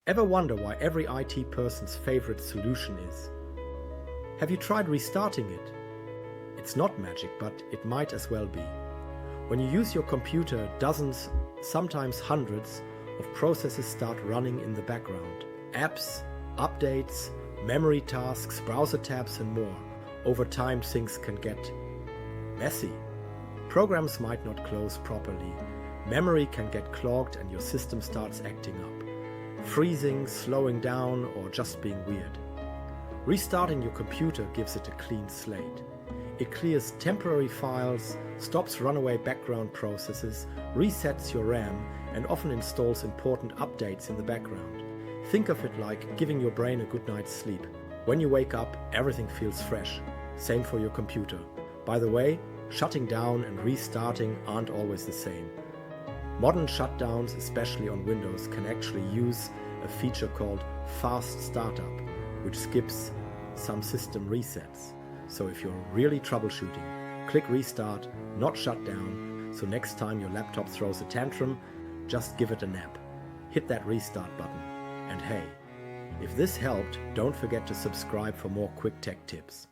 Ever wonder why every IT person's favorite solution is? Have you tried restarting it? It's not magic, but it might as well be. When you use your computer, dozens, sometimes hundreds, of processes start running in the background. Apps, updates, memory tasks, browser tabs and more. Over time things can get messy. Programs might not close properly. Memory can get clogged and your system starts acting up. Freezing, slowing down, or just being weird. Restarting your computer gives it a clean slate. It clears temporary files, stops runaway background processes, resets your RAM, and often installs important updates in the background. Think of it like giving your brain a good night's sleep. When you wake up, everything feels fresh. Same for your computer. By the way, shutting down and restarting aren't always the same. Modern shutdowns, especially on Windows, can actually use a feature called fast startup, which skips some system resets. So if you're really troubleshooting, click restart, not shut down, so next time your laptop throws a tantrum, just give it a nap. Hit that restart button. And hey, if this helped, don't forget to subscribe for more quick tech tips.